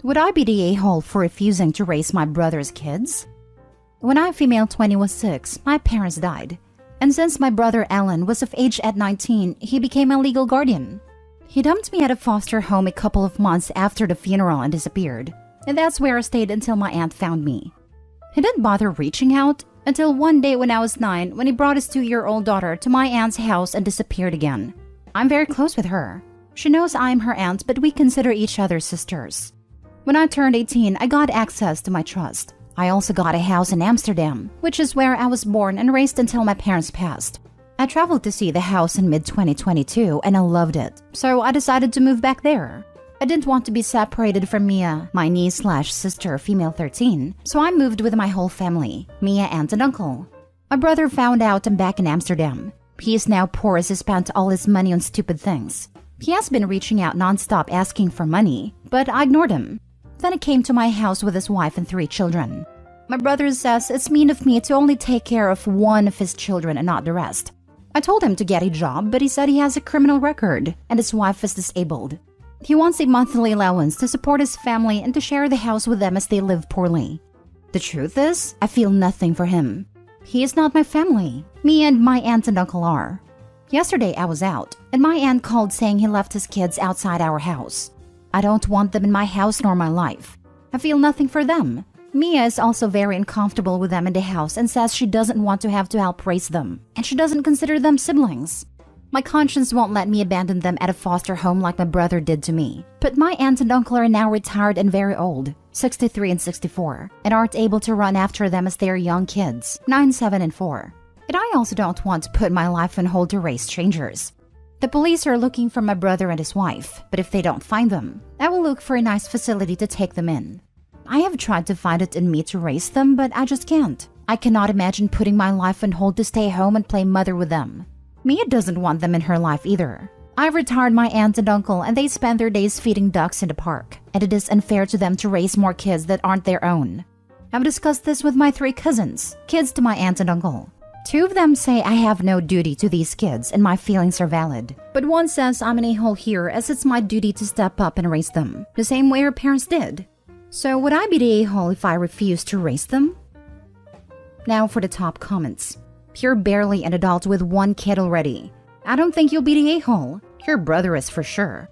Would I be the a-hole for refusing to raise my brother's kids? When I, female 20, was 6, my parents died. And since my brother Alan was of age at 19, he became a legal guardian. He dumped me at a foster home a couple of months after the funeral and disappeared. And that's where I stayed until my aunt found me. He didn't bother reaching out until one day when I was 9, when he brought his 2-year-old daughter to my aunt's house and disappeared again. I'm very close with her. She knows I'm her aunt, but we consider each other sisters. When I turned 18, I got access to my trust. I also got a house in Amsterdam, which is where I was born and raised until my parents passed. I traveled to see the house in mid-2022 and I loved it, so I decided to move back there. I didn't want to be separated from Mia, my niece/sister, female 13, so I moved with my whole family, Mia, aunt, and uncle. My brother found out I'm back in Amsterdam. He is now poor as he spent all his money on stupid things. He has been reaching out nonstop asking for money, but I ignored him. Then he came to my house with his wife and 3 children. My brother says it's mean of me to only take care of one of his children and not the rest. I told him to get a job, but he said he has a criminal record and his wife is disabled. He wants a monthly allowance to support his family and to share the house with them as they live poorly. The truth is, I feel nothing for him. He is not my family. Me and my aunt and uncle are. Yesterday I was out, and my aunt called saying he left his kids outside our house. I don't want them in my house nor my life. I feel nothing for them. Mia is also very uncomfortable with them in the house and says she doesn't want to have to help raise them, and she doesn't consider them siblings. My conscience won't let me abandon them at a foster home like my brother did to me. But my aunt and uncle are now retired and very old, 63 and 64, and aren't able to run after them as they are young kids, 9, 7, and 4. And I also don't want to put my life on hold to raise strangers. The police are looking for my brother and his wife, but if they don't find them, I will look for a nice facility to take them in. I have tried to find it in me to raise them, but I just can't. I cannot imagine putting my life on hold to stay home and play mother with them. Mia doesn't want them in her life either. I've retired my aunt and uncle and they spend their days feeding ducks in the park, and it is unfair to them to raise more kids that aren't their own. I've discussed this with my 3 cousins, kids to my aunt and uncle. 2 of them say I have no duty to these kids and my feelings are valid. But one says I'm an a-hole here as it's my duty to step up and raise them, the same way her parents did. So would I be the a-hole if I refused to raise them? Now for the top comments. You're barely an adult with 1 kid already. I don't think you'll be the a-hole. Your brother is for sure.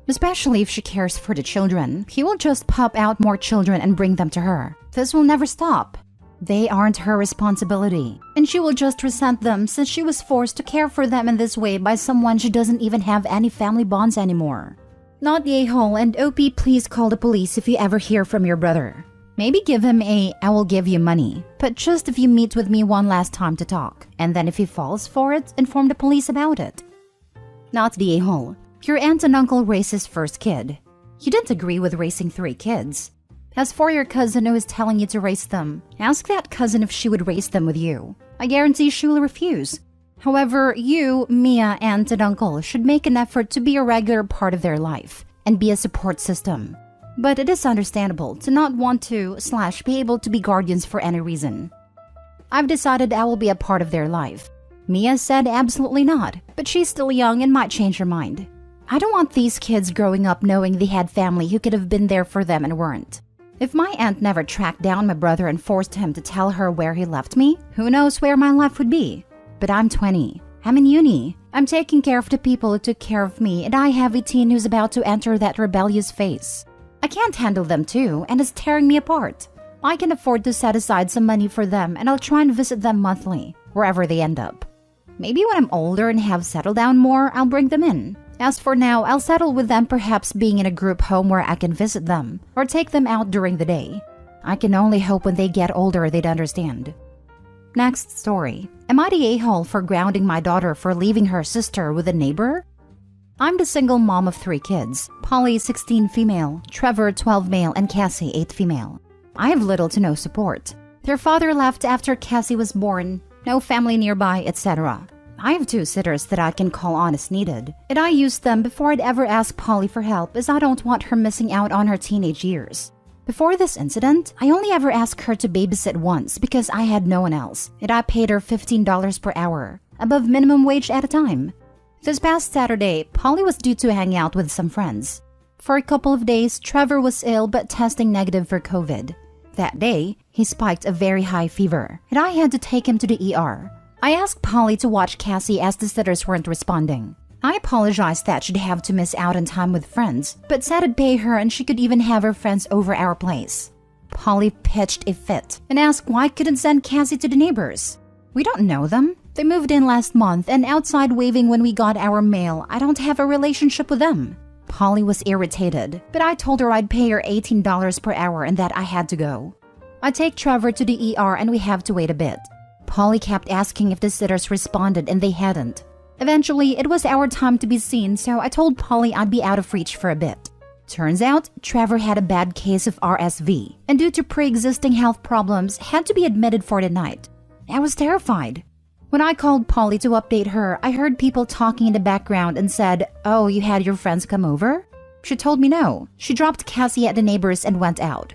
Especially if she cares for the children. He will just pop out more children and bring them to her. This will never stop. They aren't her responsibility, and she will just resent them since she was forced to care for them in this way by someone she doesn't even have any family bonds anymore. Not the a-hole, and OP, please call the police if you ever hear from your brother. Maybe give him a "I will give you money," but just if you meet with me one last time to talk, and then if he falls for it, inform the police about it. Not the a-hole. Your aunt and uncle raised his first kid. You didn't agree with raising 3 kids. As for your cousin who is telling you to raise them, ask that cousin if she would raise them with you. I guarantee she will refuse. However, you, Mia, aunt, and uncle should make an effort to be a regular part of their life and be a support system. But it is understandable to not want to / be able to be guardians for any reason. I've decided I will be a part of their life. Mia said absolutely not, but she's still young and might change her mind. I don't want these kids growing up knowing they had family who could have been there for them and weren't. If my aunt never tracked down my brother and forced him to tell her where he left me, who knows where my life would be. But I'm 20. I'm in uni. I'm taking care of the people who took care of me, and I have a teen who's about to enter that rebellious phase. I can't handle them too, and it's tearing me apart. I can afford to set aside some money for them, and I'll try and visit them monthly, wherever they end up. Maybe when I'm older and have settled down more, I'll bring them in. As for now, I'll settle with them perhaps being in a group home where I can visit them, or take them out during the day. I can only hope when they get older they'd understand. Next story. Am I the a-hole for grounding my daughter for leaving her sister with a neighbor? I'm the single mom of 3 kids, Polly 16 female, Trevor 12 male, and Cassie 8 female. I have little to no support. Their father left after Cassie was born, no family nearby, etc. I have 2 sitters that I can call on as needed, and I use them before I'd ever ask Polly for help as I don't want her missing out on her teenage years. Before this incident, I only ever asked her to babysit once because I had no one else, and I paid her $15 per hour, above minimum wage at a time. This past Saturday, Polly was due to hang out with some friends. For a couple of days, Trevor was ill but testing negative for COVID. That day, he spiked a very high fever, and I had to take him to the ER. I asked Polly to watch Cassie as the sitters weren't responding. I apologized that she'd have to miss out on time with friends, but said I'd pay her and she could even have her friends over our place. Polly pitched a fit and asked why I couldn't send Cassie to the neighbors. We don't know them. They moved in last month and outside waving when we got our mail. I don't have a relationship with them. Polly was irritated, but I told her I'd pay her $18 per hour and that I had to go. I take Trevor to the ER and we have to wait a bit. Polly kept asking if the sitters responded and they hadn't. Eventually, it was our time to be seen, so I told Polly I'd be out of reach for a bit. Turns out, Trevor had a bad case of RSV, and due to pre-existing health problems, had to be admitted for the night. I was terrified. When I called Polly to update her, I heard people talking in the background and said, "Oh, you had your friends come over?" She told me no. She dropped Cassie at the neighbors and went out.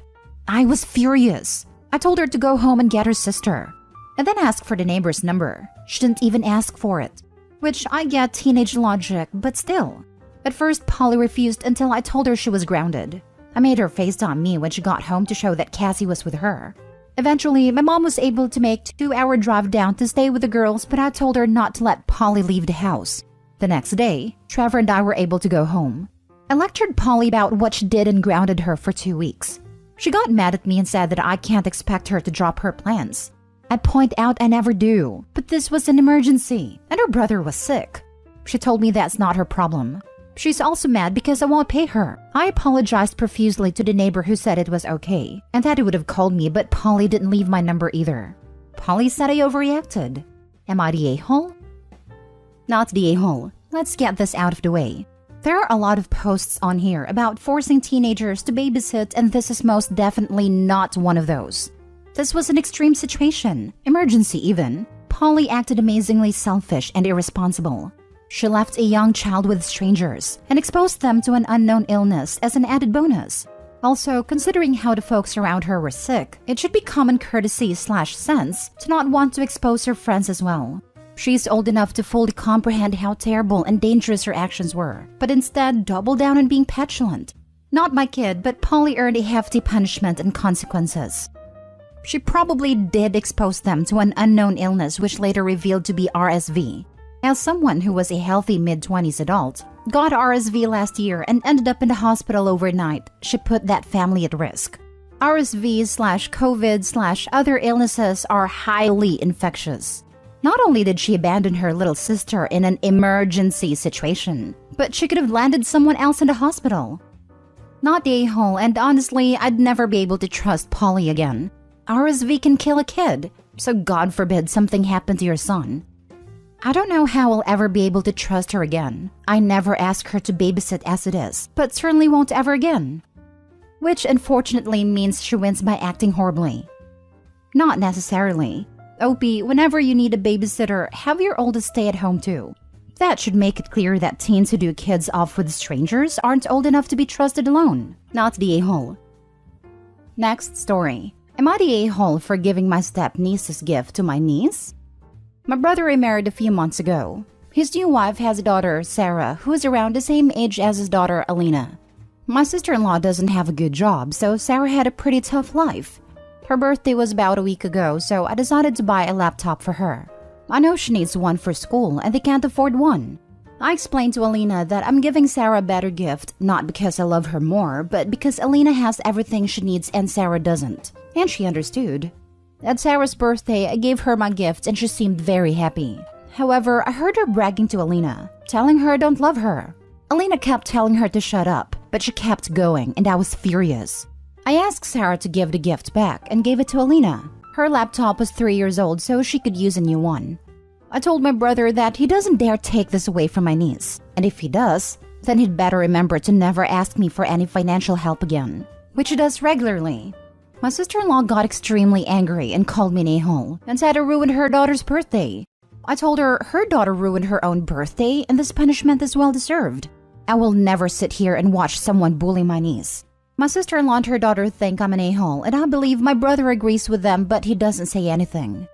I was furious. I told her to go home and get her sister, and then asked for the neighbor's number. She didn't even ask for it. Which I get teenage logic, but still. At first, Polly refused until I told her she was grounded. I made her FaceTime me when she got home to show that Cassie was with her. Eventually, my mom was able to make a 2-hour drive down to stay with the girls, but I told her not to let Polly leave the house. The next day, Trevor and I were able to go home. I lectured Polly about what she did and grounded her for 2 weeks. She got mad at me and said that I can't expect her to drop her plans. I point out I never do, but this was an emergency, and her brother was sick. She told me that's not her problem. She's also mad because I won't pay her. I apologized profusely to the neighbor who said it was okay, and that he would have called me, but Polly didn't leave my number either. Polly said I overreacted. Am I the a-hole? Not the a-hole. Let's get this out of the way. There are a lot of posts on here about forcing teenagers to babysit, and this is most definitely not one of those. This was an extreme situation, emergency even. Polly acted amazingly selfish and irresponsible. She left a young child with strangers and exposed them to an unknown illness as an added bonus. Also, considering how the folks around her were sick, it should be common courtesy/sense to not want to expose her friends as well. She's old enough to fully comprehend how terrible and dangerous her actions were, but instead doubled down on being petulant. Not my kid, but Polly earned a hefty punishment and consequences. She probably did expose them to an unknown illness which later revealed to be RSV. As someone who was a healthy mid-20s adult, got RSV last year and ended up in the hospital overnight, she put that family at risk. RSV/COVID/other illnesses are highly infectious. Not only did she abandon her little sister in an emergency situation, but she could have landed someone else in the hospital. Not the a-hole, and honestly, I'd never be able to trust Polly again. RSV can kill a kid, so God forbid something happened to your son. I don't know how I'll ever be able to trust her again. I never ask her to babysit as it is, but certainly won't ever again. Which unfortunately means she wins by acting horribly. Not necessarily. Opie, whenever you need a babysitter, have your oldest stay at home too. That should make it clear that teens who do kids off with strangers aren't old enough to be trusted alone. Not the a-hole. Next story. Am I the a-hole for giving my step-niece's gift to my niece? My brother remarried a few months ago. His new wife has a daughter, Sarah, who is around the same age as his daughter, Alina. My sister-in-law doesn't have a good job, so Sarah had a pretty tough life. Her birthday was about a week ago, so I decided to buy a laptop for her. I know she needs one for school, and they can't afford one. I explained to Alina that I'm giving Sarah a better gift, not because I love her more, but because Alina has everything she needs and Sarah doesn't. And she understood. At Sarah's birthday, I gave her my gift and she seemed very happy. However, I heard her bragging to Alina, telling her I don't love her. Alina kept telling her to shut up, but she kept going and I was furious. I asked Sarah to give the gift back and gave it to Alina. Her laptop was 3 years old, so she could use a new one. I told my brother that he doesn't dare take this away from my niece, and if he does, then he'd better remember to never ask me for any financial help again, which he does regularly. My sister-in-law got extremely angry and called me an a-hole and said I ruined her daughter's birthday. I told her her daughter ruined her own birthday and this punishment is well-deserved. I will never sit here and watch someone bully my niece. My sister-in-law and her daughter think I'm an a-hole, and I believe my brother agrees with them, but he doesn't say anything.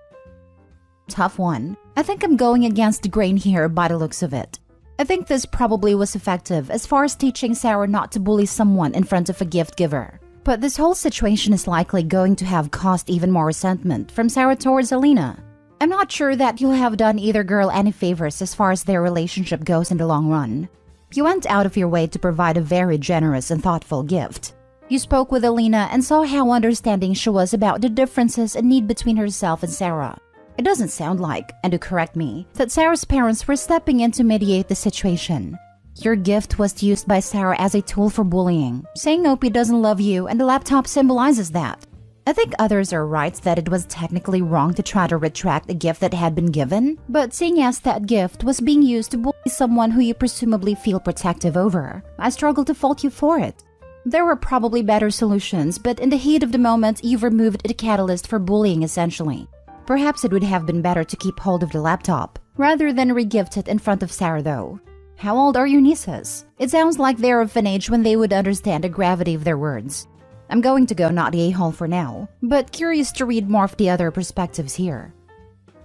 Tough one. I think I'm going against the grain here by the looks of it. I think this probably was effective as far as teaching Sarah not to bully someone in front of a gift giver. But this whole situation is likely going to have caused even more resentment from Sarah towards Alina. I'm not sure that you'll have done either girl any favors as far as their relationship goes in the long run. You went out of your way to provide a very generous and thoughtful gift. You spoke with Alina and saw how understanding she was about the differences and need between herself and Sarah. It doesn't sound like, and to correct me, that Sarah's parents were stepping in to mediate the situation. Your gift was used by Sarah as a tool for bullying, saying Opie doesn't love you and the laptop symbolizes that. I think others are right that it was technically wrong to try to retract a gift that had been given, but seeing as that gift was being used to bully someone who you presumably feel protective over, I struggle to fault you for it. There were probably better solutions, but in the heat of the moment, you've removed the catalyst for bullying essentially. Perhaps it would have been better to keep hold of the laptop, rather than re-gift it in front of Sarah though. How old are your nieces? It sounds like they're of an age when they would understand the gravity of their words. I'm going to go not the a-hole for now, but curious to read more of the other perspectives here.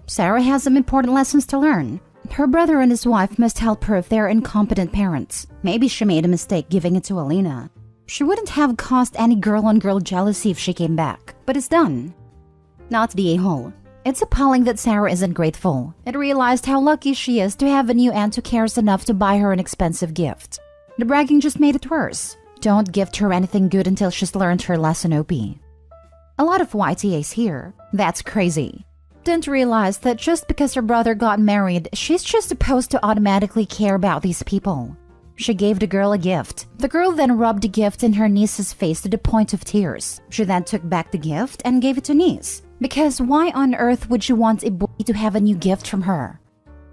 Sarah has some important lessons to learn. Her brother and his wife must help her if they're incompetent parents. Maybe she made a mistake giving it to Alina. She wouldn't have caused any girl-on-girl jealousy if she came back, but it's done. Not the a-hole. It's appalling that Sarah isn't grateful and realized how lucky she is to have a new aunt who cares enough to buy her an expensive gift. The bragging just made it worse. Don't gift her anything good until she's learned her lesson, Opie. A lot of YTAs here. That's crazy. Didn't realize that just because her brother got married, she's just supposed to automatically care about these people. She gave the girl a gift. The girl then rubbed the gift in her niece's face to the point of tears. She then took back the gift and gave it to niece. Because why on earth would you want a boy to have a new gift from her?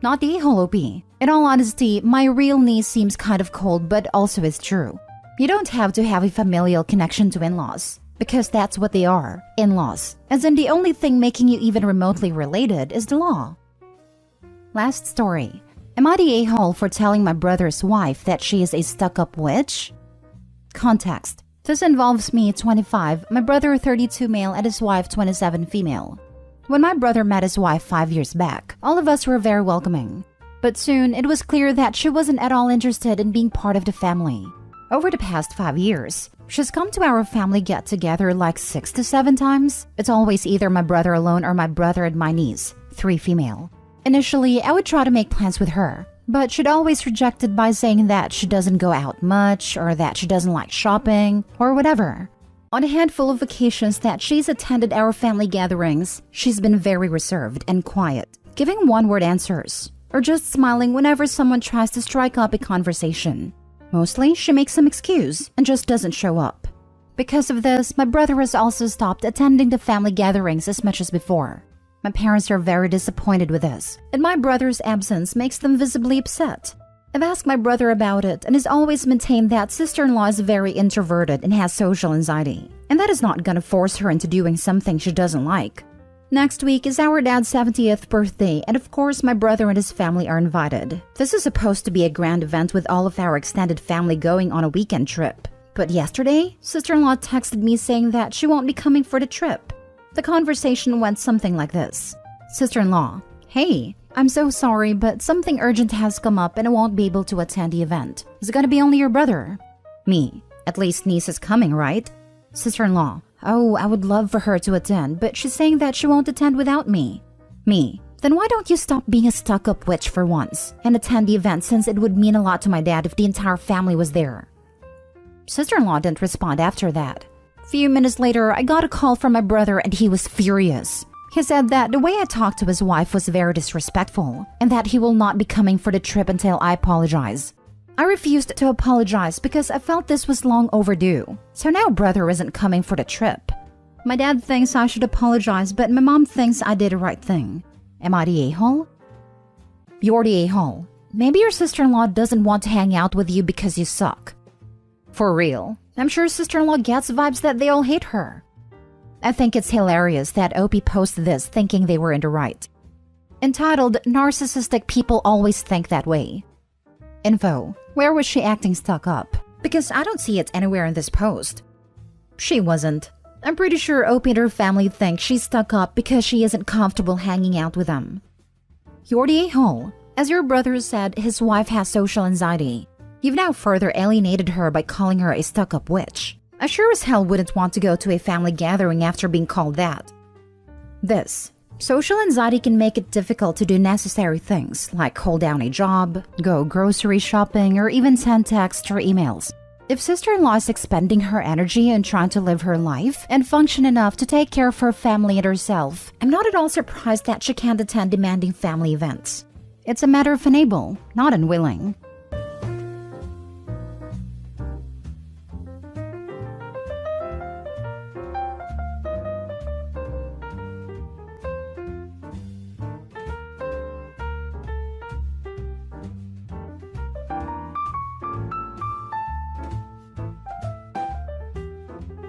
Not the a-hole, Opie. In all honesty, my real niece seems kind of cold, but also is true. You don't have to have a familial connection to in-laws, because that's what they are, in-laws. As in the only thing making you even remotely related is the law. Last story. Am I the a-hole for telling my brother's wife that she is a stuck-up witch? Context. This involves me, 25, my brother 32 male and his wife 27 female. When my brother met his wife 5 years back, all of us were very welcoming. But soon, it was clear that she wasn't at all interested in being part of the family. Over the past 5 years, she's come to our family get-together like 6 to 7 times. It's always either my brother alone or my brother and my niece, 3 female. Initially, I would try to make plans with her, but she'd always reject it by saying that she doesn't go out much or that she doesn't like shopping or whatever. On a handful of occasions that she's attended our family gatherings, she's been very reserved and quiet, giving one-word answers, or just smiling whenever someone tries to strike up a conversation. Mostly, she makes some excuse and just doesn't show up. Because of this, my brother has also stopped attending the family gatherings as much as before. My parents are very disappointed with this, and my brother's absence makes them visibly upset. I've asked my brother about it and has always maintained that sister-in-law is very introverted and has social anxiety, and that is not gonna force her into doing something she doesn't like. Next week is our dad's 70th birthday, and of course my brother and his family are invited. This is supposed to be a grand event with all of our extended family going on a weekend trip. But yesterday, sister-in-law texted me saying that she won't be coming for the trip. The conversation went something like this. Sister-in-law, hey, I'm so sorry, but something urgent has come up and I won't be able to attend the event. Is it gonna be only your brother? Me, at least niece is coming, right? Sister-in-law, oh, I would love for her to attend, but she's saying that she won't attend without me. Me, then why don't you stop being a stuck-up witch for once and attend the event, since it would mean a lot to my dad if the entire family was there. Sister-in-law didn't respond after that. Few minutes later, I got a call from my brother and he was furious. He said that the way I talked to his wife was very disrespectful and that he will not be coming for the trip until I apologize. I refused to apologize because I felt this was long overdue. So now brother isn't coming for the trip. My dad thinks I should apologize, but my mom thinks I did the right thing. Am I the a-hole? You're the a-hole. Maybe your sister-in-law doesn't want to hang out with you because you suck. For real. I'm sure sister-in-law gets vibes that they all hate her. I think it's hilarious that Opie posted this thinking they were in the right. Entitled, Narcissistic People Always Think That Way. Info, where was she acting stuck up? Because I don't see it anywhere in this post. She wasn't. I'm pretty sure Opie and her family think she's stuck up because she isn't comfortable hanging out with them. You're the a-hole. As your brother said, his wife has social anxiety. You've now further alienated her by calling her a stuck-up witch. I sure as hell wouldn't want to go to a family gathering after being called that. This. Social anxiety can make it difficult to do necessary things like hold down a job, go grocery shopping, or even send texts or emails. If sister-in-law is expending her energy and trying to live her life and function enough to take care of her family and herself, I'm not at all surprised that she can't attend demanding family events. It's a matter of unable, not unwilling.